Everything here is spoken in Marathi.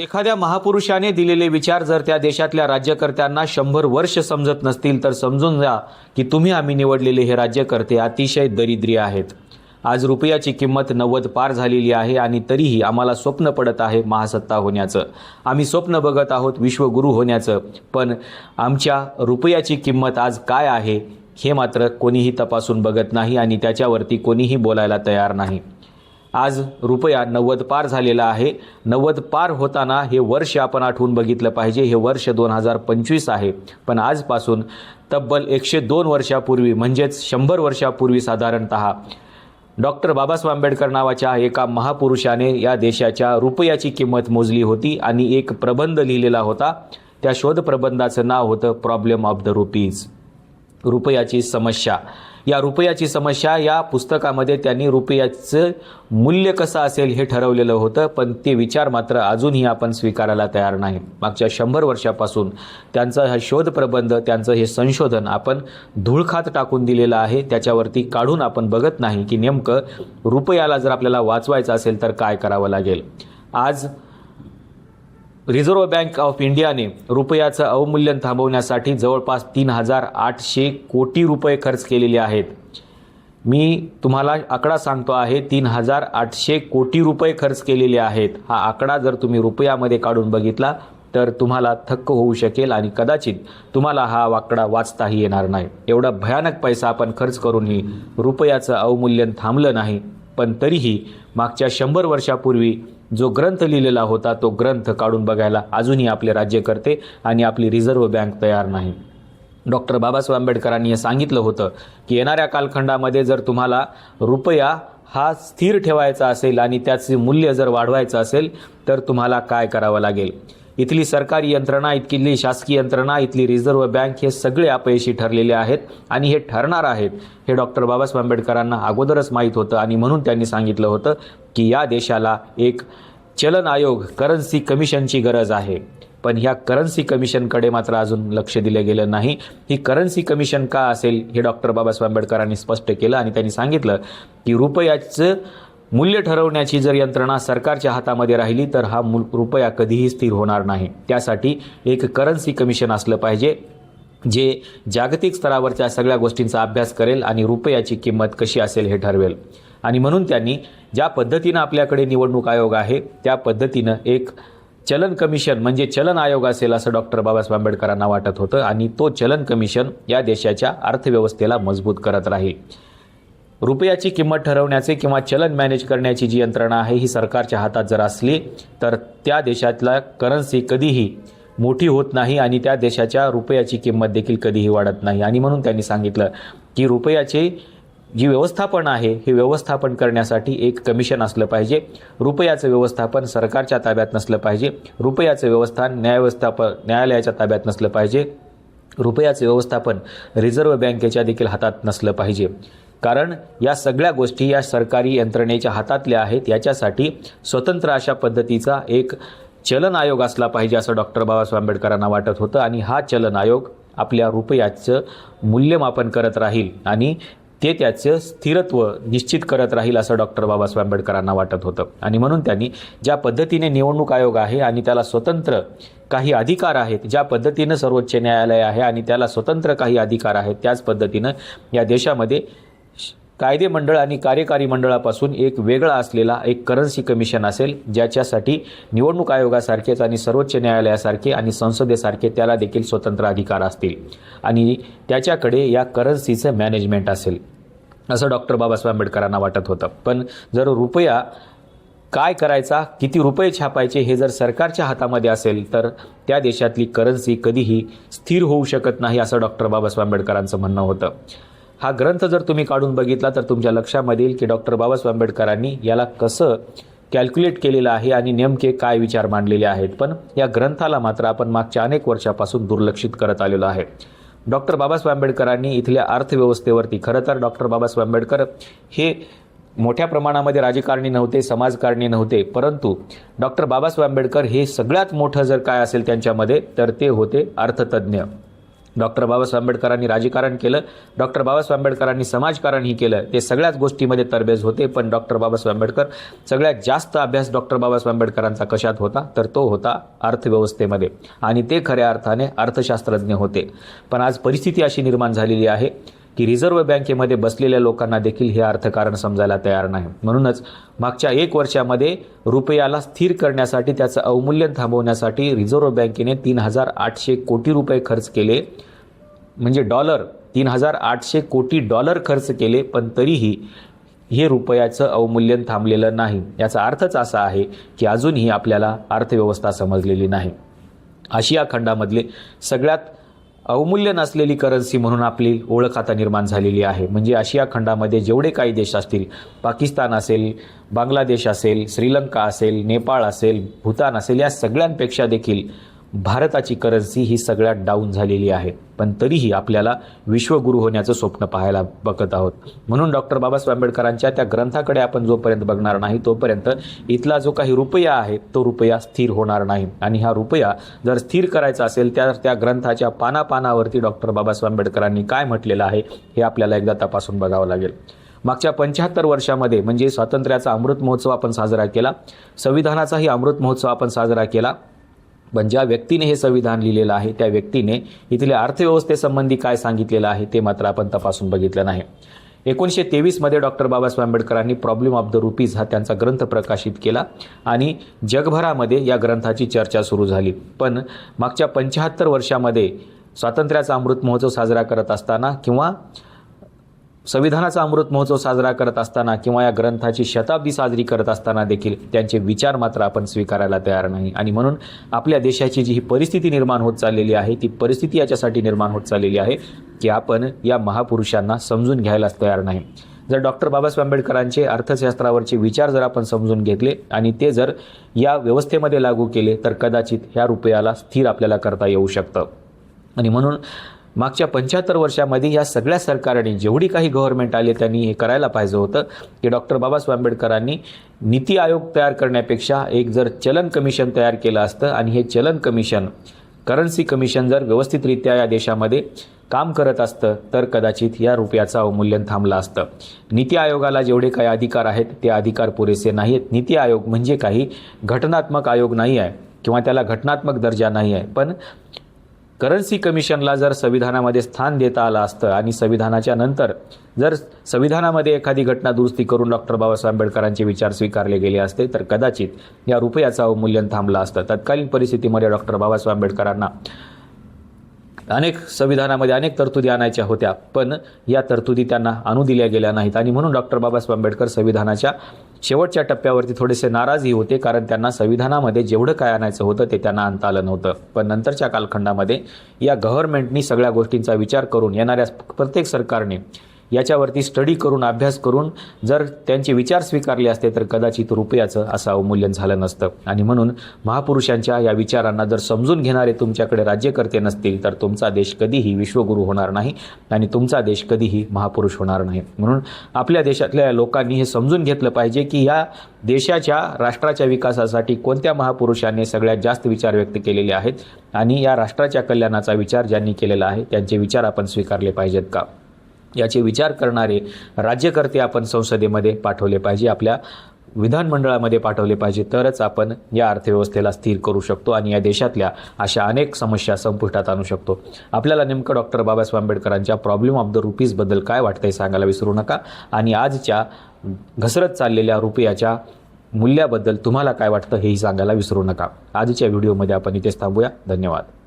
एखाद्या महापुरुषाने दिलेले विचार जर त्या देशातल्या राज्यकर्त्यांना 100 वर्ष समजत नसतील तर समजून जा की तुम्ही आम्ही निवडलेले हे राज्यकर्ते अतिशय दरिद्री आहेत। आज रुपयाची किंमत 90 पार झालेली आहे आणि तरीही आम्हाला स्वप्न पडत आहे महासत्ता होण्याचं। आम्ही स्वप्न बघत आहोत विश्वगुरू होण्याचं, पण आमच्या रुपयाची किंमत आज काय आहे हे मात्र कोणीही तपासून बघत नाही आणि त्याच्यावरती कोणीही बोलायला तयार नाही। आज रुपया 90 पार झालेला आहे। 90 पार होताना हे वर्ष आपण आठवून बघितलं पाहिजे। हे वर्ष 2025 आहे, पण आजपासून तब्बल 102 वर्षापूर्वी म्हणजेच 100 वर्षापूर्वी साधारणतः डॉक्टर बाबासाहेब आंबेडकर नावाच्या एका महापुरुषाने या देशाच्या रुपयाची किंमत मोजली होती आणि एक प्रबंध लिहिलेला होता। त्या शोध प्रबंधाचं नाव होतं प्रॉब्लेम ऑफ द रुपीज, रुपयाची समस्या। या रुपयाची समस्या या पुस्तकामध्ये त्यांनी रुपयाचं मूल्य कसं असेल हे ठरवलेलं होतं, पण ते विचार मात्र अजूनही आपण स्वीकारायला तयार नाही। मागच्या 100 वर्षापासून त्यांचा हा शोध प्रबंध, त्यांचं हे संशोधन आपण धूळखात टाकून दिलेलं आहे। त्याच्यावरती काढून आपण बघत नाही की नेमकं रुपयाला जर आपल्याला वाचवायचं असेल तर काय करावं लागेल। आज रिझर्व्ह बँक ऑफ इंडियाने रुपयाचं अवमूल्यन थांबवण्यासाठी जवळपास 3800 कोटी रुपये खर्च केलेले आहेत। मी तुम्हाला आकडा सांगतो आहे, 3800 कोटी रुपये खर्च केलेले आहेत। हा आकडा जर तुम्ही रुपयामध्ये काढून बघितला तर तुम्हाला थक्क होऊ शकेल आणि कदाचित तुम्हाला हा आकडा वाचताही येणार नाही। एवढा भयानक पैसा आपण खर्च करूनही रुपयाचं अवमूल्यन थांबलं नाही, पण तरीही मागच्या 100 वर्षापूर्वी जो ग्रंथ लिहिलेला होता तो ग्रंथ काढून बघायला अजूनही आपले राज्यकर्ते आणि आपली रिझर्व्ह बँक तयार नाही। डॉक्टर बाबासाहेब आंबेडकरांनी हे सांगितलं होतं की येणाऱ्या कालखंडामध्ये जर तुम्हाला रुपया हा स्थिर ठेवायचा असेल आणि त्याचे मूल्य जर वाढवायचं असेल तर तुम्हाला काय करावं लागेल। इथली सरकारी यंत्रणा, इथली शासकीय यंत्रणा, इथली रिझर्व्ह बँक हे सगळे अपयशी ठरलेले आहेत आणि हे ठरणार आहेत हे डॉक्टर बाबासाहेब आंबेडकरांना अगोदरच माहीत होतं आणि म्हणून त्यांनी सांगितलं होतं की या देशाला एक चलन आयोग, करन्सी कमिशनची गरज आहे। पण ह्या करन्सी कमिशनकडे मात्र अजून लक्ष दिलं गेलं नाही। ही करन्सी कमिशन का असेल हे डॉक्टर बाबासाहेब आंबेडकरांनी स्पष्ट केलं आणि त्यांनी सांगितलं की रुपयाचं मूल्य ठरवण्याची जर यंत्रणा सरकारच्या हातामध्ये राहिली तर हा रुपया कधीही स्थिर होणार नाही। त्यासाठी एक करन्सी कमिशन असलं पाहिजे जे जागतिक स्तरावरच्या सगळ्या गोष्टींचा अभ्यास करेल आणि रुपयाची किंमत कशी असेल हे ठरवेल। आणि म्हणून त्यांनी ज्या पद्धतीनं आपल्याकडे निवडणूक आयोग आहे त्या पद्धतीनं एक चलन कमिशन म्हणजे चलन आयोग असेल असं डॉक्टर बाबासाहेब आंबेडकरांना वाटत होतं आणि तो चलन कमिशन या देशाच्या अर्थव्यवस्थेला मजबूत करत राहील। रुपयाची किंमत ठरवण्याचे किंवा चलन मॅनेज करण्याची जी यंत्रणा आहे ही सरकारच्या हातात जर असली तर त्या देशातला करन्सी कधीही मोठी होत नाही आणि त्या देशाच्या रुपयाची किंमत देखील कधीही वाढत नाही। आणि म्हणून त्यांनी सांगितलं की रुपयाचे जी व्यवस्थापन आहे हे व्यवस्थापन करण्यासाठी एक कमिशन असलं पाहिजे। रुपयाचं व्यवस्थापन सरकारच्या ताब्यात नसलं पाहिजे। रुपयाचं व्यवस्थापन न्यायालयाच्या ताब्यात नसलं पाहिजे। रुपयाचं व्यवस्थापन रिझर्व्ह बँकेच्या देखील हातात नसलं पाहिजे, कारण या सगळ्या गोष्टी या सरकारी यंत्रणेच्या हातातल्या आहेत। याच्यासाठी स्वतंत्र अशा पद्धतीचा एक चलन आयोग असला पाहिजे असं डॉक्टर बाबासाहेब आंबेडकरांना वाटत होतं आणि हा चलन आयोग आपल्या रुपयाचं मूल्यमापन करत राहील आणि ते त्याचं स्थिरत्व निश्चित करत राहील असं डॉक्टर बाबासाहेब आंबेडकरांना वाटत होतं। आणि म्हणून त्यांनी ज्या पद्धतीने निवडणूक आयोग आहे आणि त्याला स्वतंत्र काही अधिकार आहेत, ज्या पद्धतीनं सर्वोच्च न्यायालय आहे आणि त्याला स्वतंत्र काही अधिकार आहेत, त्याच पद्धतीनं या देशामध्ये कायदे मंडळ आणि कार्यकारी मंडळापासून एक वेगळा असलेला एक करन्सी कमिशन असेल, ज्याच्यासाठी निवडणूक आयोगासारखेच आणि सर्वोच्च न्यायालयासारखे आणि संसदेसारखे त्याला देखील स्वतंत्र अधिकार असतील आणि त्याच्याकडे या करन्सीचं मॅनेजमेंट असेल असं डॉक्टर बाबासाहेब आंबेडकरांना वाटत होतं। पण जर रुपया काय करायचा, किती रुपये छापायचे हे जर सरकारच्या हातामध्ये असेल तर त्या देशातली करन्सी कधीही स्थिर होऊ शकत नाही असं डॉक्टर बाबासाहेब आंबेडकरांचं म्हणणं होतं। हा ग्रंथ जर तुम्ही काढून बघितला तर तुमच्या लक्षामध्ये येईल की डॉक्टर बाबासाहेब आंबेडकरांनी याला कसं कॅल्क्युलेट केलेलं आहे आणि नेमके काय विचार मांडलेले आहेत। पण या ग्रंथाला मात्र आपण मागच्या अनेक वर्षापासून दुर्लक्षित करत आलेलो आहे। डॉक्टर बाबासाहेब आंबेडकरांनी इथल्या अर्थव्यवस्थेवरती, खरं तर डॉक्टर बाबासाहेब आंबेडकर हे मोठ्या प्रमाणामध्ये राजकारणी नव्हते, समाजकारणी नव्हते, परंतु डॉक्टर बाबासाहेब आंबेडकर हे सगळ्यात मोठं जर काय असेल त्यांच्यामध्ये तर ते होते अर्थतज्ञ। डॉक्टर बाबासाहेब आंबेडकरांनी राजकारण केलं, डॉक्टर बाबासाहेब आंबेडकरांनी समाजकारणही केलं, ते सगळ्याच गोष्टीमध्ये तरबेज होते. पण डॉक्टर बाबासाहेब आंबेडकर सगळ्यात जास्त अभ्यास डॉक्टर बाबासाहेब आंबेडकरांचा कशात होता, तर तो होता अर्थव्यवस्थेमध्ये, आणि ते खऱ्या अर्थाने अर्थशास्त्रज्ञ होते. पण आज परिस्थिती अशी निर्माण झालेली आहे की रिझर्व्ह बँकेमध्ये बसलेल्या लोकांना देखील हे अर्थकारण समजायला तयार नाही. म्हणूनच मागच्या 1 वर्षामध्ये रुपयाला स्थिर करण्यासाठी, त्याचं अवमूल्यन थांबवण्यासाठी रिझर्व्ह बँकेने 3,800 कोटी रुपये खर्च केले, म्हणजे डॉलर 3,800 कोटी डॉलर खर्च केले. पण तरीही हे रुपयाचं अवमूल्यन थांबलेलं नाही. याचा अर्थच असा आहे की अजूनही आपल्याला अर्थव्यवस्था समजलेली नाही. आशिया खंडामधले सगळ्यात अवमूल्य नसलेली करन्सी म्हणून आपली ओळख आता निर्माण झालेली आहे. म्हणजे आशिया खंडामध्ये जेवढे काही देश असतील, पाकिस्तान असेल, बांगलादेश असेल, श्रीलंका असेल, नेपाळ असेल, भूतान असेल, या सगळ्यांपेक्षा देखील भारताची करन्सी ही सगळ्यात डाऊन झालेली आहे. पण तरीही आपल्याला विश्वगुरू होण्याचं स्वप्न पाहायला बघत आहोत. म्हणून डॉक्टर बाबासाहेब आंबेडकरांच्या त्या ग्रंथाकडे आपण जोपर्यंत बघणार नाही तोपर्यंत इथला जो काही रुपया आहे तो रुपया स्थिर होणार नाही. आणि हा रुपया जर स्थिर करायचा असेल तर त्या ग्रंथाच्या पानापानावरती डॉक्टर बाबासाहेब आंबेडकरांनी काय म्हटलेलं आहे हे आपल्याला एकदा तपासून बघावं लागेल. मागच्या 75 वर्षामध्ये, म्हणजे स्वातंत्र्याचा अमृत महोत्सव आपण साजरा केला, संविधानाचाही अमृत महोत्सव आपण साजरा केला. पण ज्या व्यक्तीने हे संविधान लिहिलेलं आहे त्या व्यक्तीने इथल्या अर्थव्यवस्थेसंबंधी काय सांगितलेलं आहे ते मात्र आपण तपासून बघितलं नाही. 1923 डॉक्टर बाबासाहेब आंबेडकरांनी प्रॉब्लेम ऑफ द रुपीज हा त्यांचा ग्रंथ प्रकाशित केला आणि जगभरामध्ये या ग्रंथाची चर्चा सुरू झाली. पण मागच्या 75 वर्षामध्ये स्वातंत्र्याचा अमृत महोत्सव साजरा करत असताना, किंवा संविधानाचा अमृत महोत्सव साजरा करत असताना, किंवा या ग्रंथाची शताब्दी साजरी करत असताना देखील त्यांचे विचार मात्र आपण स्वीकारायला तयार नाही. आणि म्हणून आपल्या देशाची जी ही परिस्थिती निर्माण होत चाललेली आहे ती परिस्थिती याच्यासाठी निर्माण होत चाललेली आहे की आपण या महापुरुषांना समजून घ्यायलाच तयार नाही. जर डॉक्टर बाबासाहेब आंबेडकरांचे अर्थशास्त्रावरचे विचार जर आपण समजून घेतले आणि ते जर या व्यवस्थेमध्ये लागू केले तर कदाचित ह्या रुपयाला स्थिर आपल्याला करता येऊ शकतं. आणि म्हणून मागच्या 75 वर्षामध्ये या सगळ्या सरकारने, जेवढी काही गव्हर्नमेंट आले, त्यांनी हे करायला पाहिजे होतं की डॉक्टर बाबासाहेब आंबेडकरांनी नीती आयोग तयार करण्यापेक्षा एक जर चलन कमिशन तयार केलं असतं आणि हे चलन कमिशन, करन्सी कमिशन जर व्यवस्थितरित्या या देशामध्ये काम करत असतं तर कदाचित या रुपयाचं अवमूल्यन थांबलं असतं. नीती आयोगाला जेवढे काही अधिकार आहेत ते अधिकार पुरेसे नाहीत. नीती आयोग म्हणजे काही घटनात्मक आयोग नाही आहे किंवा त्याला घटनात्मक दर्जा नाही आहे. पण करन्सी कमिशनला जर संविधानामध्ये स्थान देता आलं असतं आणि संविधानाच्या नंतर जर संविधानामध्ये एखादी घटना दुरुस्ती करून डॉक्टर बाबासाहेब आंबेडकरांचे विचार स्वीकारले गेले असते तर कदाचित या रुपयाचं अवमूल्यन थांबलं असतं. तत्कालीन परिस्थितीमध्ये डॉक्टर बाबासाहेब आंबेडकरांना संविधानामध्ये अनेक तरतुदी आणायच्या होत्या, पण या तरतुदी त्यांना आणू दिल्या गेल्या नाहीत. आणि म्हणून डॉक्टर बाबासाहेब आंबेडकर संविधानाच्या शेवटच्या टप्प्यावरती थोडेसे नाराजही होते, कारण त्यांना संविधानामध्ये जेवढं काय आणायचं होतं ते त्यांना आणता आलं नव्हतं. पण नंतरच्या कालखंडामध्ये या गव्हर्नमेंटनी सगळ्या गोष्टींचा विचार करून, येणाऱ्या प्रत्येक सरकारने याच्यावरती स्टडी करून, अभ्यास करून जर त्यांचे विचार स्वीकारले असते तर कदाचित रुपयाचं असं अवमूल्यन झालं नसतं. आणि म्हणून महापुरुषांच्या या विचारांना जर समजून घेणारे तुमच्याकडे राज्यकर्ते नसतील तर तुमचा देश कधीही विश्वगुरू होणार नाही आणि तुमचा देश कधीही महापुरुष होणार नाही. म्हणून आपल्या देशातल्या लोकांनी हे समजून घेतलं पाहिजे की या देशाच्या, राष्ट्राच्या विकासासाठी कोणत्या महापुरुषांनी सगळ्यात जास्त विचार व्यक्त केलेले आहेत आणि या राष्ट्राच्या कल्याणाचा विचार ज्यांनी केलेला आहे त्यांचे विचार आपण स्वीकारले पाहिजेत का, याचे विचार करणारे राज्यकर्ते आपण संसदेमध्ये पाठवले पाहिजे, आपल्या विधानमंडळामध्ये पाठवले पाहिजे. तरच आपण या अर्थव्यवस्थेला स्थिर करू शकतो आणि या देशातल्या अशा अनेक समस्या संपुष्टात आणू शकतो. आपल्याला नेमकं डॉक्टर बाबासाहेब आंबेडकरांच्या प्रॉब्लेम ऑफ द रुपीजबद्दल काय वाटतंय सांगायला विसरू नका. आणि आजच्या घसरत चाललेल्या रुपयाच्या मूल्याबद्दल तुम्हाला काय वाटतं हेही सांगायला विसरू नका. आजच्या व्हिडिओमध्ये आपण इथेच थांबूया. धन्यवाद.